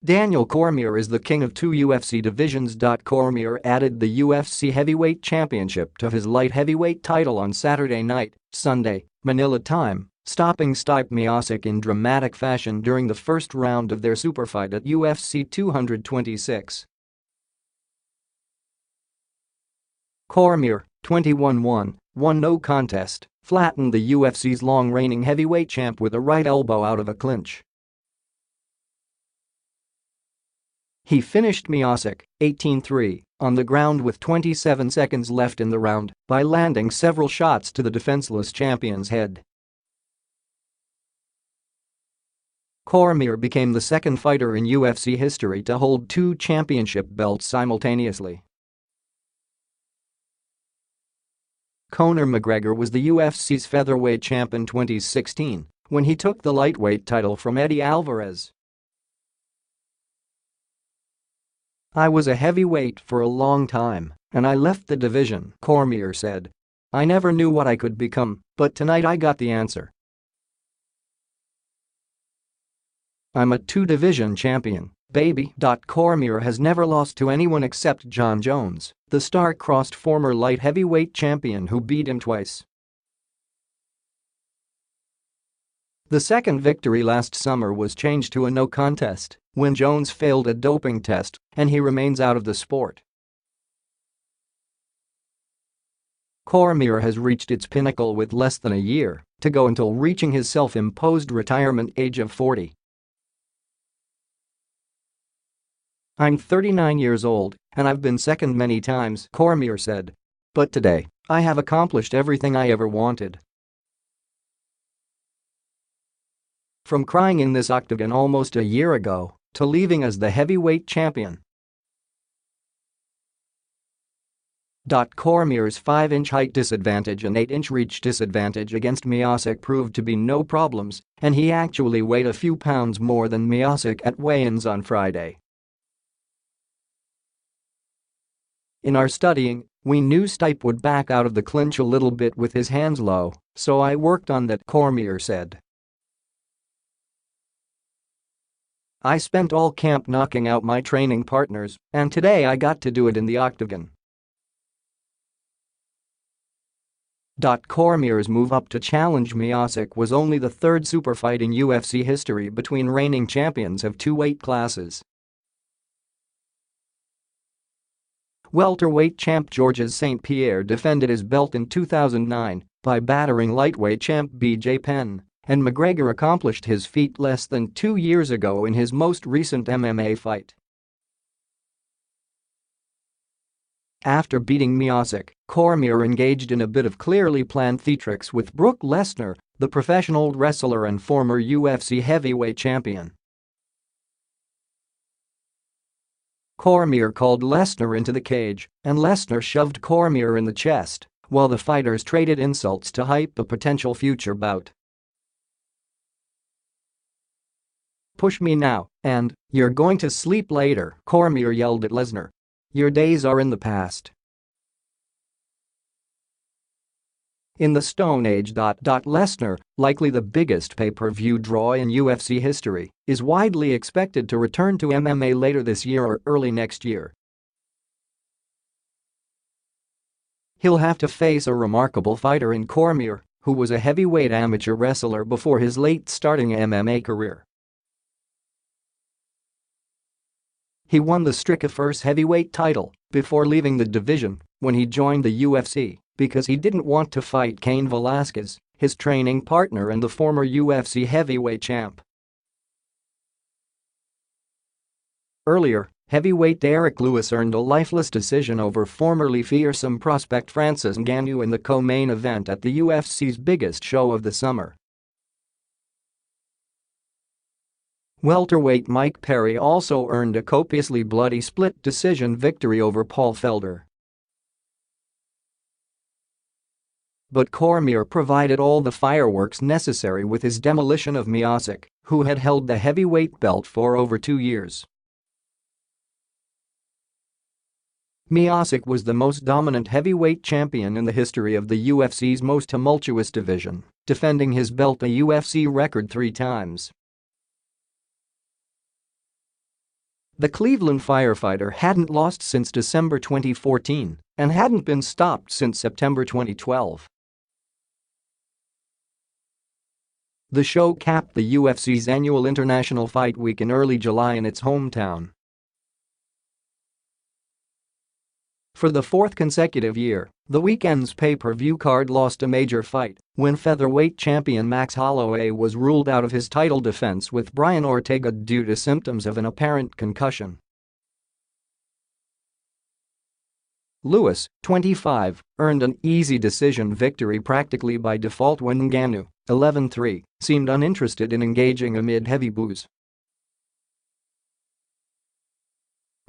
Daniel Cormier is the king of two UFC divisions. Cormier added the UFC Heavyweight Championship to his light heavyweight title on Saturday night, Sunday, Manila time, stopping Stipe Miocic in dramatic fashion during the first round of their superfight at UFC 226. Cormier, 21-1, won no contest, flattened the UFC's long-reigning heavyweight champ with a right elbow out of a clinch. He finished Miocic, 18-3, on the ground with 27 seconds left in the round by landing several shots to the defenseless champion's head. Cormier became the second fighter in UFC history to hold two championship belts simultaneously. Conor McGregor was the UFC's featherweight champ in 2016 when he took the lightweight title from Eddie Alvarez. "I was a heavyweight for a long time, and I left the division," Cormier said. "I never knew what I could become, but tonight I got the answer. I'm a two-division champion, baby." Cormier has never lost to anyone except Jon Jones, the star-crossed former light heavyweight champion who beat him twice. The second victory last summer was changed to a no contest when Jones failed a doping test and he remains out of the sport. Cormier has reached its pinnacle with less than a year to go until reaching his self-imposed retirement age of 40. "I'm 39 years old and I've been second many times," Cormier said. "But today, I have accomplished everything I ever wanted. From crying in this octagon almost a year ago to leaving as the heavyweight champion." Cormier's 5-inch height disadvantage and 8-inch reach disadvantage against Miocic proved to be no problems, and he actually weighed a few pounds more than Miocic at weigh-ins on Friday. "In our studying, we knew Stipe would back out of the clinch a little bit with his hands low, so I worked on that," Cormier said. "I spent all camp knocking out my training partners, and today I got to do it in the octagon." Cormier's move up to challenge Miocic was only the third superfight in UFC history between reigning champions of two weight classes. Welterweight champ Georges St. Pierre defended his belt in 2009 by battering lightweight champ BJ Penn, and McGregor accomplished his feat less than 2 years ago in his most recent MMA fight. After beating Miocic, Cormier engaged in a bit of clearly planned theatrics with Brock Lesnar, the professional wrestler and former UFC heavyweight champion. Cormier called Lesnar into the cage, and Lesnar shoved Cormier in the chest, while the fighters traded insults to hype a potential future bout. "Push me now, and you're going to sleep later," Cormier yelled at Lesnar. "Your days are in the past." In the Stone Age. Lesnar, likely the biggest pay-per-view draw in UFC history, is widely expected to return to MMA later this year or early next year. He'll have to face a remarkable fighter in Cormier, who was a heavyweight amateur wrestler before his late-starting MMA career. He won the Strikeforce heavyweight title before leaving the division when he joined the UFC because he didn't want to fight Cain Velasquez, his training partner and the former UFC heavyweight champ. Earlier, heavyweight Derek Lewis earned a lifeless decision over formerly fearsome prospect Francis Ngannou in the co-main event at the UFC's biggest show of the summer. Welterweight Mike Perry also earned a copiously bloody split decision victory over Paul Felder. But Cormier provided all the fireworks necessary with his demolition of Miocic, who had held the heavyweight belt for over 2 years. Miocic was the most dominant heavyweight champion in the history of the UFC's most tumultuous division, defending his belt a UFC record 3 times. The Cleveland firefighter hadn't lost since December 2014 and hadn't been stopped since September 2012. The show capped the UFC's annual International Fight Week in early July in its hometown. For the fourth consecutive year, the weekend's pay-per-view card lost a major fight when featherweight champion Max Holloway was ruled out of his title defense with Brian Ortega due to symptoms of an apparent concussion. Lewis, 25, earned an easy decision victory practically by default when Ngannou, 11-3, seemed uninterested in engaging amid heavy boos.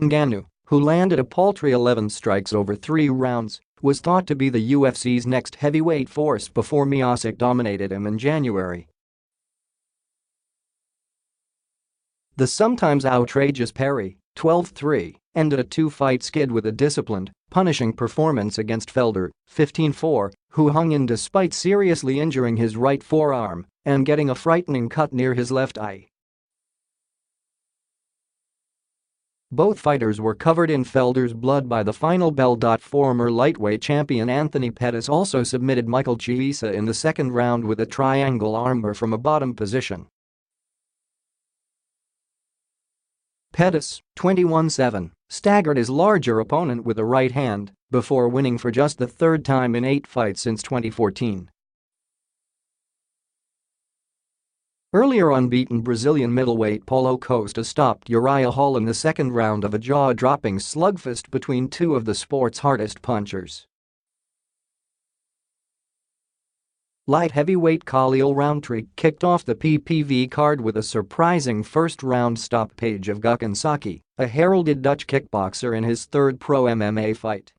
Ngannou, who landed a paltry 11 strikes over 3 rounds, was thought to be the UFC's next heavyweight force before Miocic dominated him in January. The sometimes outrageous Perry, 12-3, ended a 2-fight skid with a disciplined, punishing performance against Felder, 15-4, who hung in despite seriously injuring his right forearm and getting a frightening cut near his left eye. Both fighters were covered in Felder's blood by the final bell. Former lightweight champion Anthony Pettis also submitted Michael Chiesa in the second round with a triangle armbar from a bottom position. Pettis, 21-7, staggered his larger opponent with a right hand before winning for just the third time in 8 fights since 2014. Earlier unbeaten Brazilian middleweight Paulo Costa stopped Uriah Hall in the second round of a jaw-dropping slugfest between two of the sport's hardest punchers. Light heavyweight Khalil Rountree kicked off the PPV card with a surprising first-round stoppage of Gukhan Saki, a heralded Dutch kickboxer in his third pro MMA fight.